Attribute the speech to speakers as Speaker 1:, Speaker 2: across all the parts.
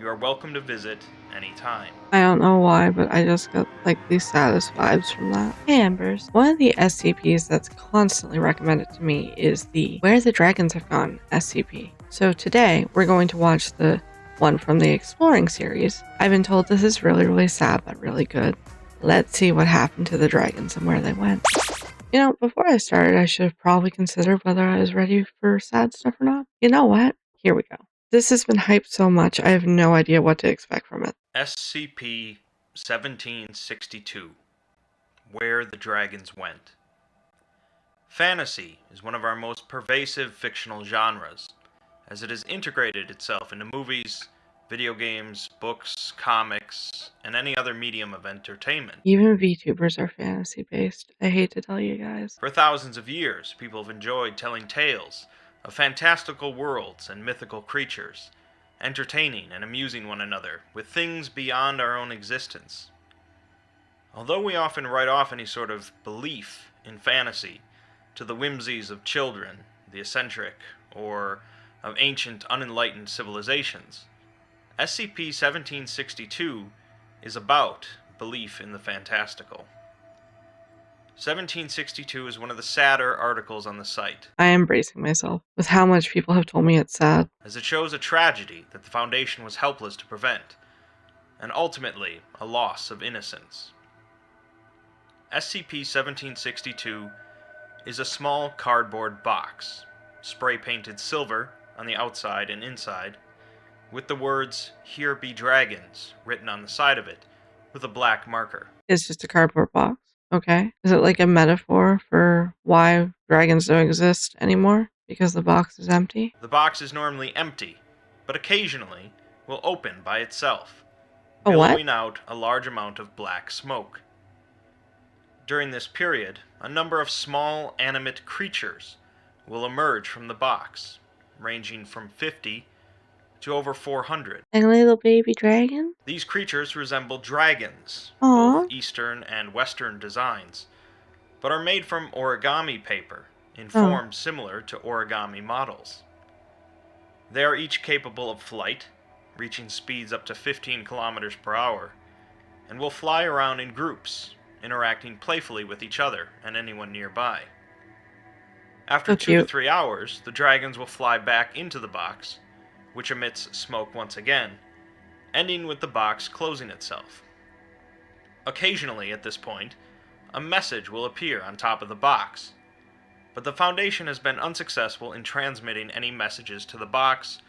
Speaker 1: You are welcome to visit anytime.
Speaker 2: I don't know why, but I just got like these saddest vibes from that. Hey Embers, one of the SCPs that's constantly recommended to me is the Where the Dragons Have Gone SCP. So today we're going to watch the one from the Exploring series. I've been told this is really sad but really good. Let's see what happened to the dragons and where they went. You know, before I started, I should have probably considered whether I was ready for sad stuff or not. You know what? Here we go. This has been hyped so much, I have no idea what to expect from it.
Speaker 1: SCP 1762 Where the Dragons Went. Fantasy is one of our most pervasive fictional genres, as it has integrated itself into movies, video games, books, comics, and any other medium of entertainment.
Speaker 2: Even VTubers are fantasy based. I hate to tell you guys.
Speaker 1: For thousands of years, people have enjoyed telling tales of fantastical worlds and mythical creatures, entertaining and amusing one another with things beyond our own existence. Although we often write off any sort of belief in fantasy to the whimsies of children, the eccentric, or of ancient unenlightened civilizations, SCP-1762 is about belief in the fantastical. 1762 is one of the sadder articles on the site,
Speaker 2: I am bracing myself with how much people have told me it's sad.
Speaker 1: as it shows a tragedy that the Foundation was helpless to prevent, and ultimately a loss of innocence. SCP-1762 is a small cardboard box, spray-painted silver on the outside and inside, with the words, "Here be dragons," written on the side of it, with a black marker.
Speaker 2: It's just a cardboard box. Okay. Is it like a metaphor for why dragons don't exist anymore? Because the box is empty?
Speaker 1: The box is normally empty, but occasionally will open by itself,
Speaker 2: A what?
Speaker 1: billowing out a large amount of black smoke. During this period, a number of small animate creatures will emerge from the box, ranging from 50 to over 400.
Speaker 2: Like a little baby dragon?
Speaker 1: These creatures resemble dragons,
Speaker 2: Aww.
Speaker 1: both Eastern and Western designs, but are made from origami paper in
Speaker 2: Oh.
Speaker 1: forms similar to origami models. They are each capable of flight, reaching speeds up to 15 kilometers per hour, and will fly around in groups, interacting playfully with each other and anyone nearby. After
Speaker 2: So
Speaker 1: 2 to
Speaker 2: cute.
Speaker 1: 3 hours, the dragons will fly back into the box, which emits smoke once again, ending with the box closing itself. Occasionally, at this point, a message will appear on top of the box, but the Foundation has been unsuccessful in transmitting any messages to the box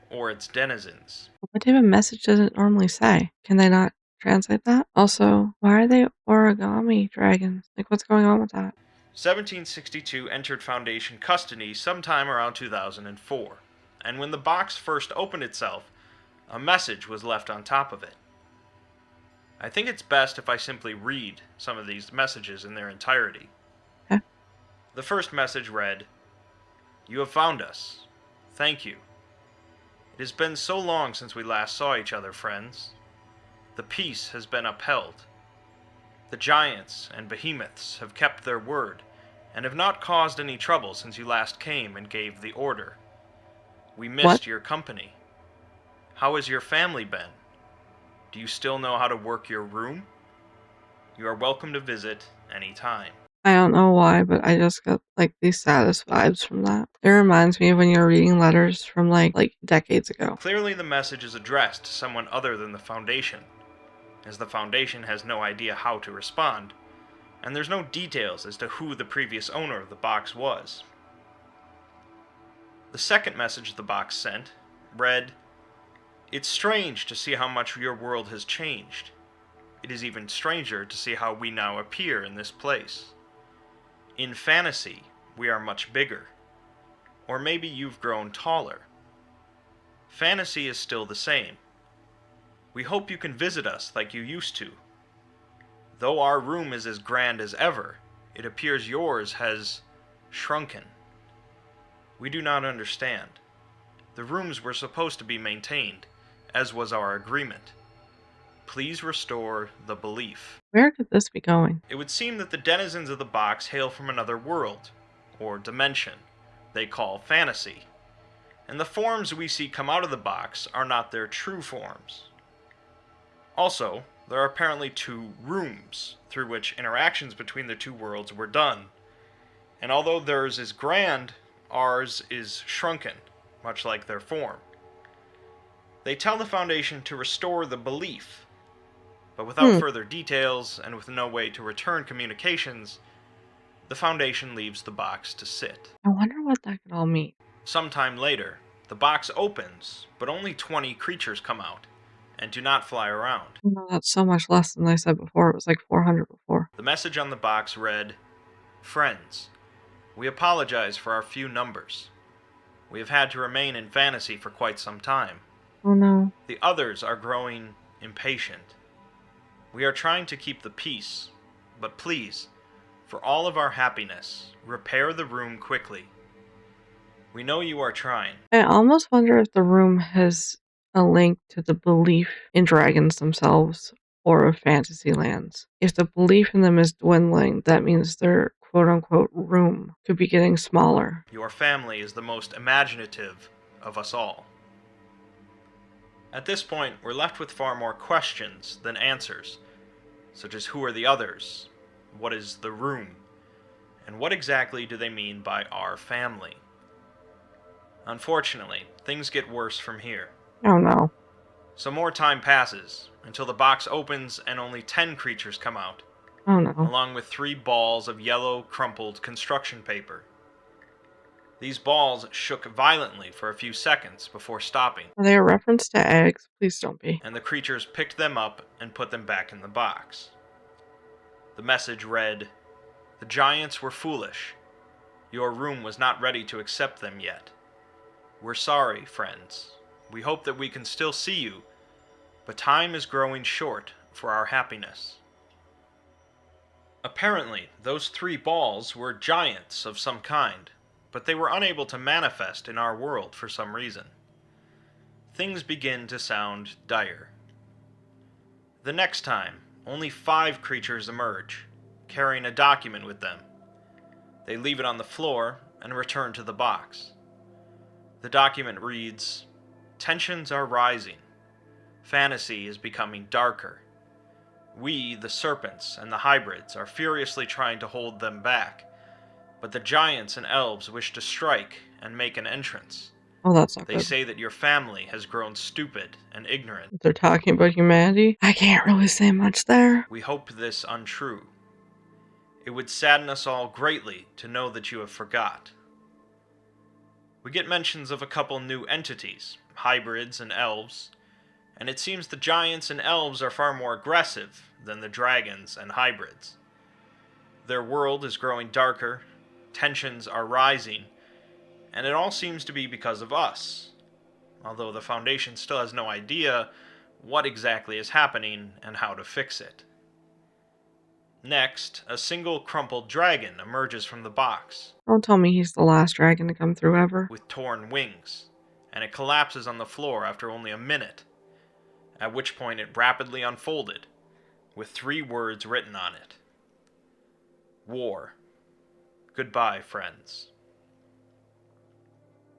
Speaker 1: or its denizens.
Speaker 2: What type of message does it normally say? Can they not translate that? Also, why are they origami dragons? Like, what's going on with that?
Speaker 1: 1762 entered Foundation custody sometime around 2004, and when the box first opened itself, a message was left on top of it. I think it's best if I simply read some of these messages in their entirety.
Speaker 2: Okay.
Speaker 1: The first message read, "You have found us. Thank you. It has been so long since we last saw each other, friends. The peace has been upheld. The giants and behemoths have kept their word, and have not caused any trouble since you last came and gave the order. We missed
Speaker 2: What?
Speaker 1: your company. How has your family been? Do you still know how to work your room? You are welcome to visit any time."
Speaker 2: I don't know why, but I just got like these saddest vibes from that. It reminds me of when you're reading letters from like decades ago.
Speaker 1: Clearly the message is addressed to someone other than the Foundation, as the Foundation has no idea how to respond, and there's no details as to who the previous owner of the box was. The second message the box sent read, "It's strange to see how much your world has changed. It is even stranger to see how we now appear in this place. In fantasy, we are much bigger. Or maybe you've grown taller. Fantasy is still the same. We hope you can visit us like you used to. Though our room is as grand as ever, it appears yours has shrunken. We do not understand. The rooms were supposed to be maintained, as was our agreement. Please restore the belief."
Speaker 2: Where could this be going?
Speaker 1: It would seem that the denizens of the box hail from another world, or dimension, they call fantasy, and the forms we see come out of the box are not their true forms. Also, there are apparently 2 rooms through which interactions between the 2 worlds were done, and although theirs is grand, ours is shrunken, much like their form. They tell the Foundation to restore the belief, but without further details and with no way to return communications, the Foundation leaves the box to sit.
Speaker 2: I wonder what that could all mean.
Speaker 1: Sometime later, the box opens, but only 20 creatures come out and do not fly around.
Speaker 2: No, that's so much less than I said before. It was like 400 before.
Speaker 1: The message on the box read, "Friends, we apologize for our few numbers. We have had to remain in fantasy for quite some time.
Speaker 2: Oh no.
Speaker 1: The others are growing impatient. We are trying to keep the peace, but please, for all of our happiness, repair the room quickly. We know you are trying."
Speaker 2: I almost wonder if the room has a link to the belief in dragons themselves or of fantasy lands. If the belief in them is dwindling, that means their quote unquote room could be getting smaller.
Speaker 1: Your family is the most imaginative of us all. At this point, we're left with far more questions than answers, such as who are the others, what is the room, and what exactly do they mean by our family? Unfortunately, things get worse from here.
Speaker 2: Oh no.
Speaker 1: Some more time passes, until the box opens and only 10 creatures come out,
Speaker 2: Oh no.
Speaker 1: along with 3 balls of yellow, crumpled construction paper. These balls shook violently for a few seconds before stopping,
Speaker 2: Are they a reference to eggs? Please don't be.
Speaker 1: and the creatures picked them up and put them back in the box. The message read, "The giants were foolish. Your room was not ready to accept them yet. We're sorry, friends. We hope that we can still see you, but time is growing short for our happiness." Apparently, those 3 balls were giants of some kind, but they were unable to manifest in our world for some reason. Things begin to sound dire. The next time, only 5 creatures emerge, carrying a document with them. They leave it on the floor and return to the box. The document reads, "Tensions are rising. Fantasy is becoming darker. We, the serpents and the hybrids, are furiously trying to hold them back, but the giants and elves wish to strike and make an entrance.
Speaker 2: Oh, that's not
Speaker 1: They
Speaker 2: good.
Speaker 1: say that your family has grown stupid and ignorant.
Speaker 2: They're talking about humanity. I can't really say much there.
Speaker 1: We hope this untrue. It would sadden us all greatly to know that you have forgot." We get mentions of a couple new entities, hybrids and elves, and it seems the giants and elves are far more aggressive than the dragons and hybrids. Their world is growing darker, tensions are rising, and it all seems to be because of us, although the Foundation still has no idea what exactly is happening and how to fix it. Next, a single crumpled dragon emerges from the box,
Speaker 2: Don't tell me he's the last dragon to come through ever.
Speaker 1: with torn wings, and it collapses on the floor after only a minute, at which point it rapidly unfolded, with 3 words written on it. War. Goodbye, friends.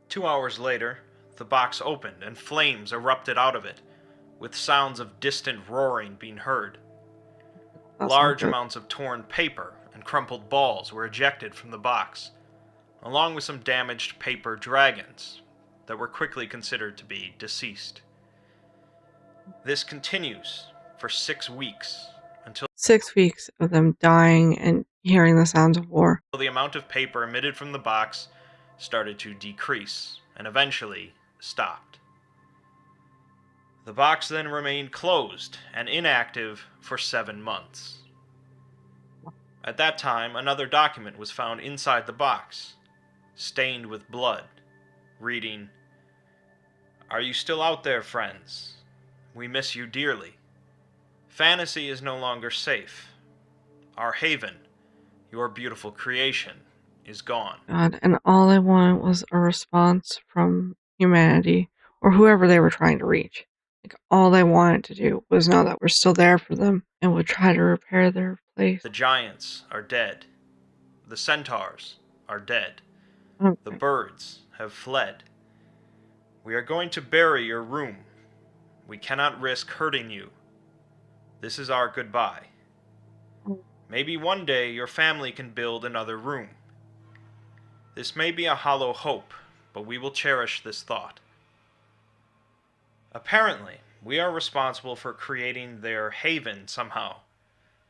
Speaker 1: 2 hours later, the box opened and flames erupted out of it, with sounds of distant roaring being heard.
Speaker 2: That's
Speaker 1: Large
Speaker 2: not good.
Speaker 1: amounts of torn paper and crumpled balls were ejected from the box, along with some damaged paper dragons that were quickly considered to be deceased. This continues for 6 weeks, until
Speaker 2: 6 weeks of them dying and hearing the sounds of war.
Speaker 1: the amount of paper emitted from the box started to decrease and eventually stopped. The box then remained closed and inactive for 7 months. At that time, another document was found inside the box, stained with blood, reading, "Are you still out there, friends? We miss you dearly. Fantasy is no longer safe. Our haven, your beautiful creation, is gone."
Speaker 2: God, and all I wanted was a response from humanity or whoever they were trying to reach. Like, all they wanted to do was know that we're still there for them and would try to repair their place.
Speaker 1: The giants are dead. The centaurs are dead. The
Speaker 2: Okay.
Speaker 1: birds have fled. We are going to bury your room. We cannot risk hurting you. This is our goodbye. Maybe one day your family can build another room. This may be a hollow hope, but we will cherish this thought. Apparently, we are responsible for creating their haven somehow,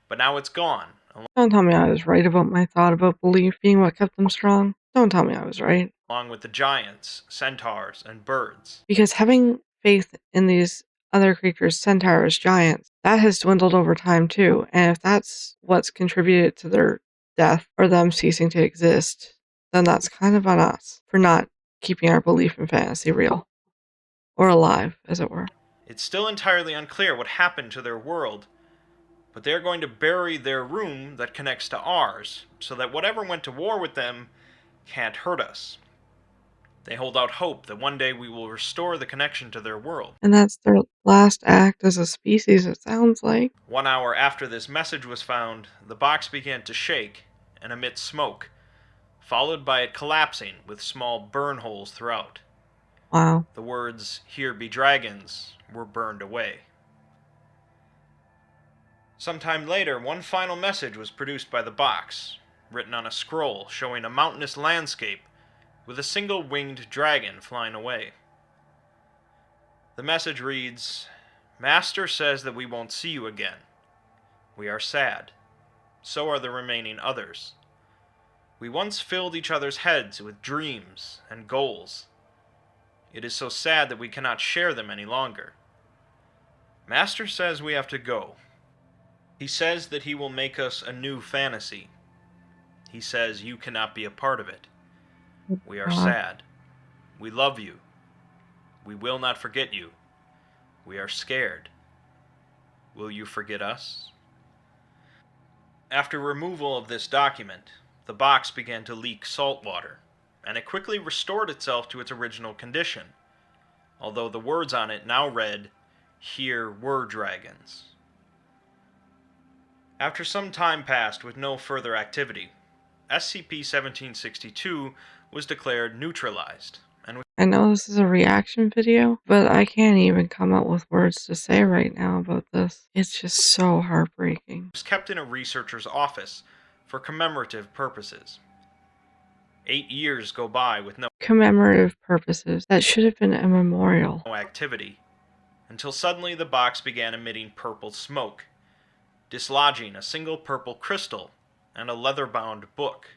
Speaker 1: but now it's gone.
Speaker 2: Don't tell me I was right about my thought about belief being what kept them strong. Don't tell me I was right.
Speaker 1: Along with the giants, centaurs, and birds.
Speaker 2: Because having faith in these other creatures, centaurs, giants, that has dwindled over time too. And if that's what's contributed to their death or them ceasing to exist, then that's kind of on us for not keeping our belief in fantasy real. Or alive, as it were.
Speaker 1: It's still entirely unclear what happened to their world, but they're going to bury their room that connects to ours, so that whatever went to war with them can't hurt us. They hold out hope that one day we will restore the connection to their world.
Speaker 2: And that's their last act as a species, it sounds like.
Speaker 1: 1 hour after this message was found, the box began to shake and emit smoke, followed by it collapsing with small burn holes throughout.
Speaker 2: Wow.
Speaker 1: The words, "Here be dragons," were burned away. Sometime later, one final message was produced by the box, written on a scroll showing a mountainous landscape with a single winged dragon flying away. The message reads, "Master says that we won't see you again. We are sad. So are the remaining others. We once filled each other's heads with dreams and goals. It is so sad that we cannot share them any longer. Master says we have to go. He says that he will make us a new fantasy. He says you cannot be a part of it. We are sad. We love you. We will not forget you. We are scared. Will you forget us?" After removal of this document, the box began to leak salt water, and it quickly restored itself to its original condition, although the words on it now read, "Here were dragons." After some time passed with no further activity, SCP-1762 was declared neutralized, and
Speaker 2: I know this is a reaction video, but I can't even come up with words to say right now about this. It's just so heartbreaking.
Speaker 1: was kept in a researcher's office for commemorative purposes. 8 years go by with no
Speaker 2: Commemorative purposes. That should have been a memorial.
Speaker 1: activity, until suddenly the box began emitting purple smoke, dislodging a single purple crystal and a leather-bound book.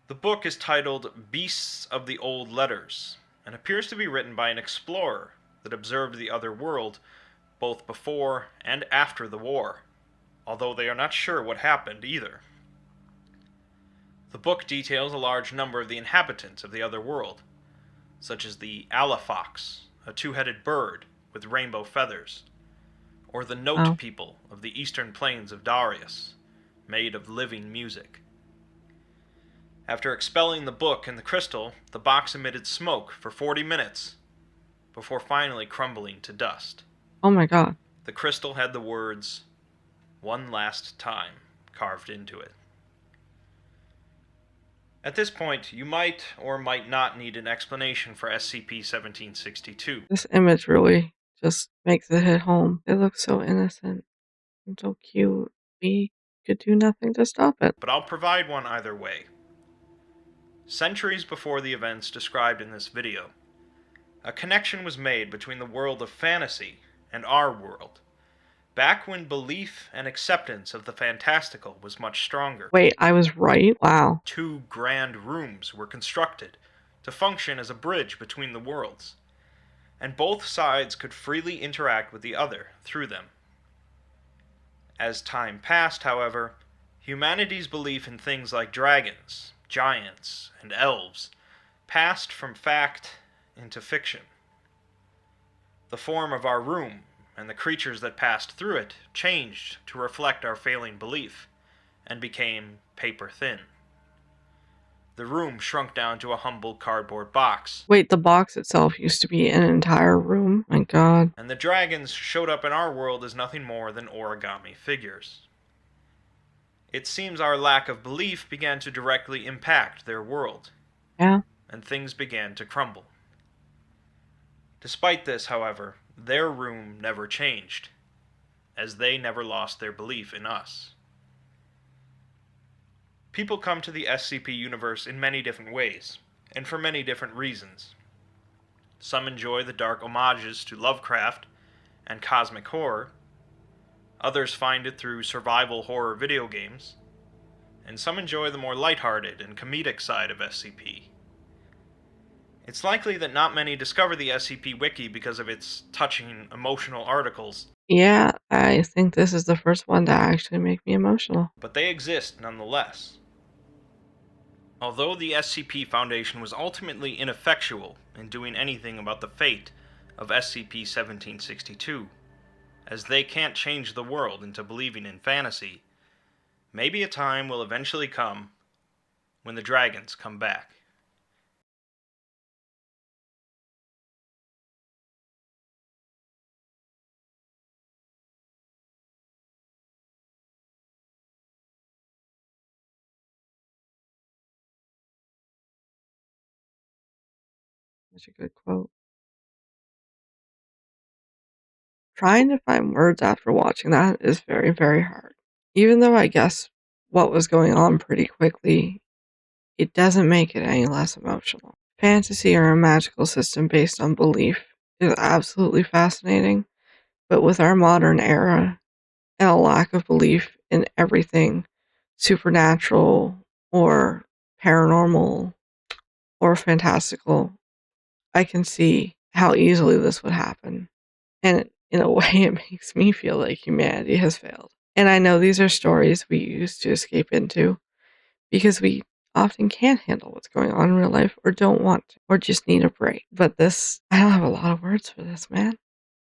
Speaker 1: The book is titled Beasts of the Old Letters, and appears to be written by an explorer that observed the other world both before and after the war, although they are not sure what happened either. The book details a large number of the inhabitants of the other world, such as the Alafox, a two-headed bird with rainbow feathers, or the Note people of the eastern plains of Darius, made of living music. After expelling the book and the crystal, the box emitted smoke for 40 minutes, before finally crumbling to dust.
Speaker 2: Oh my god.
Speaker 1: The crystal had the words, "One last time," carved into it. At this point, you might or might not need an explanation for SCP-1762.
Speaker 2: This image really just makes it hit home. It looks so innocent and so cute. We could do nothing to stop it.
Speaker 1: But I'll provide one either way. Centuries before the events described in this video, a connection was made between the world of fantasy and our world, back when belief and acceptance of the fantastical was much stronger.
Speaker 2: Wait, I was right? Wow.
Speaker 1: 2 grand rooms were constructed to function as a bridge between the worlds, and both sides could freely interact with the other through them. As time passed, however, humanity's belief in things like dragons, giants, and elves passed from fact into fiction. The form of our room and the creatures that passed through it changed to reflect our failing belief, and became paper thin. The room shrunk down to a humble cardboard box.
Speaker 2: Wait, the box itself used to be an entire room? My god.
Speaker 1: And the dragons showed up in our world as nothing more than origami figures. It seems our lack of belief began to directly impact their world.
Speaker 2: Yeah.
Speaker 1: And things began to crumble. Despite this, however, their room never changed, as they never lost their belief in us. People come to the SCP universe in many different ways, and for many different reasons. Some enjoy the dark homages to Lovecraft and cosmic horror, others find it through survival horror video games, and some enjoy the more lighthearted and comedic side of SCP. It's likely that not many discover the SCP Wiki because of its touching, emotional articles,
Speaker 2: Yeah, I think this is the first one to actually make me emotional.
Speaker 1: but they exist nonetheless. Although the SCP Foundation was ultimately ineffectual in doing anything about the fate of SCP-1762, as they can't change the world into believing in fantasy, maybe a time will eventually come when the dragons come back.
Speaker 2: Such a good quote. Trying to find words after watching that is very, very hard. Even though I guess what was going on pretty quickly, it doesn't make it any less emotional. Fantasy or a magical system based on belief is absolutely fascinating, but with our modern era and a lack of belief in everything supernatural or paranormal or fantastical, I can see how easily this would happen. And in a way, it makes me feel like humanity has failed. And I know these are stories we use to escape into because we often can't handle what's going on in real life or don't want to or just need a break. But this, I don't have a lot of words for this, man.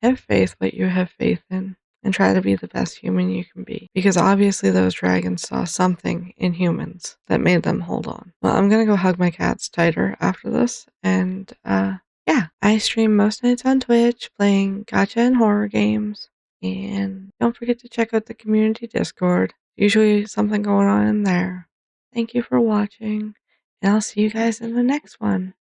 Speaker 2: Have faith what you have faith in and try to be the best human you can be. Because obviously those dragons saw something in humans that made them hold on. Well, I'm gonna go hug my cats tighter after this. And yeah, I stream most nights on Twitch playing gacha and horror games. And don't forget to check out the community Discord. Usually something going on in there. Thank you for watching, and I'll see you guys in the next one.